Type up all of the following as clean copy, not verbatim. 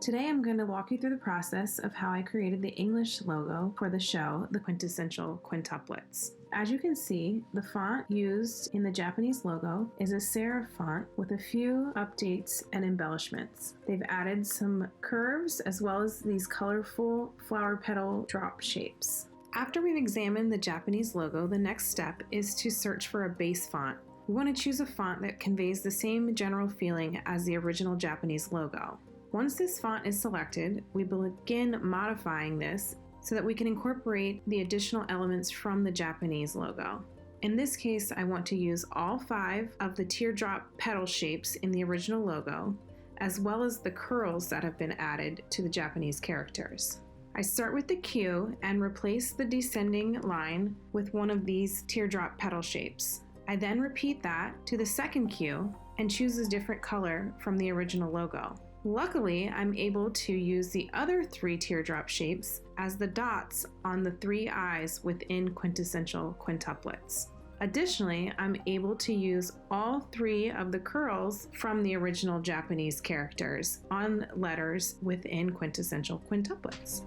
Today I'm going to walk you through the process of how I created the English logo for the show, the Quintessential Quintuplets. As you can see, the font used in the Japanese logo is a serif font with a few updates and embellishments. They've added some curves as well as these colorful flower petal drop shapes. After we've examined the Japanese logo, the next step is to search for a base font. We want to choose a font that conveys the same general feeling as the original Japanese logo. Once this font is selected, we begin modifying this so that we can incorporate the additional elements from the Japanese logo. In this case, I want to use all 5 of the teardrop petal shapes in the original logo, as well as the curls that have been added to the Japanese characters. I start with the Q and replace the descending line with one of these teardrop petal shapes. I then repeat that to the second Q and choose a different color from the original logo. Luckily, I'm able to use the other 3 teardrop shapes as the dots on the 3 eyes within Quintessential Quintuplets. Additionally, I'm able to use all 3 of the curls from the original Japanese characters on letters within Quintessential Quintuplets.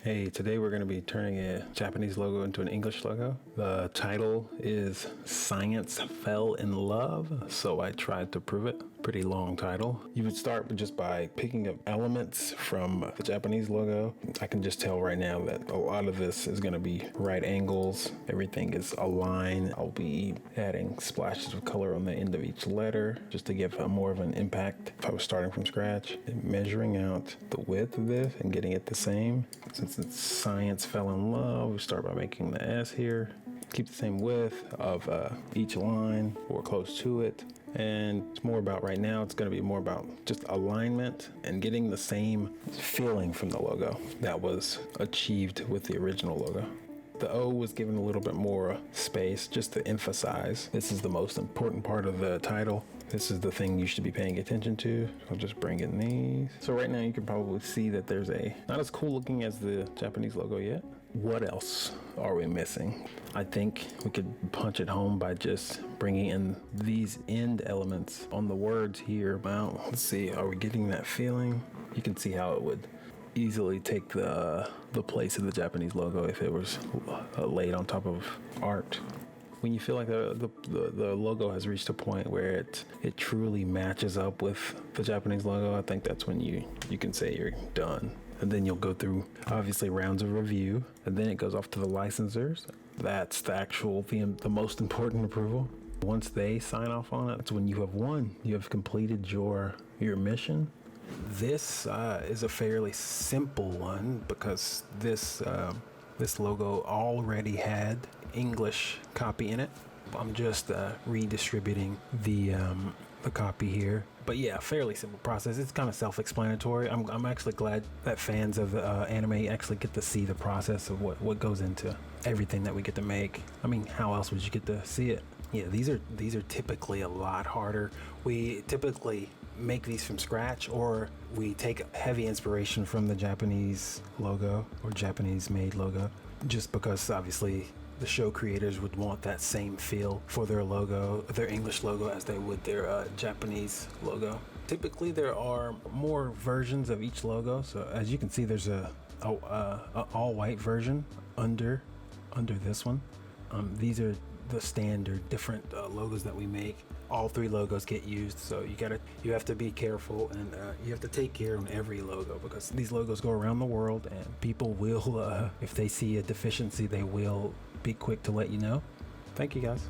Hey, today we're going to be turning a Japanese logo into an English logo. The title is Science Fell in Love, so I tried to prove it. Pretty long title. You would start just by picking up elements from the Japanese logo. I can just tell right now that a lot of this is going to be right angles. Everything is aligned. I'll be adding splashes of color on the end of each letter just to give more of an impact if I was starting from scratch. And measuring out the width of this and getting it the same. Since it's Science Fell in Love, we start by making the S here. Keep the same width of each line or close to it. And it's more about right now, it's going to be more about just alignment and getting the same feeling from the logo that was achieved with the original logo. The O was given a little bit more space just to emphasize this is the most important part of the title. This is the thing you should be paying attention to. I'll just bring in these. So right now you can probably see that there's not as cool looking as the Japanese logo yet. What else are we missing? I think we could punch it home by just bringing in these end elements on the words here. Well, let's see, are we getting that feeling? You can see how it would easily take the place of the Japanese logo if it was laid on top of art. When you feel like the logo has reached a point where it truly matches up with the Japanese logo, I think that's when you can say you're done. And then you'll go through, obviously, rounds of review, and then it goes off to the licensors. That's the most important approval. Once they sign off on it, that's when you have won. You have completed your mission. This is a fairly simple one because this logo already had English copy in it. I'm just redistributing the copy here. But yeah, fairly simple process. It's kind of self-explanatory. I'm actually glad that fans of anime actually get to see the process of what goes into everything that we get to make. I mean, how else would you get to see it? Yeah, these are typically a lot harder. We typically make these from scratch, or we take heavy inspiration from the Japanese logo or Japanese made logo, just because obviously the show creators would want that same feel for their logo, their English logo, as they would their Japanese logo. Typically there are more versions of each logo, so as you can see there's a all white version under this one. These are the standard different logos that we make. All 3 logos get used, so you have to be careful, and you have to take care of every logo because these logos go around the world, and people will, if they see a deficiency, they will be quick to let you know. Thank you, guys.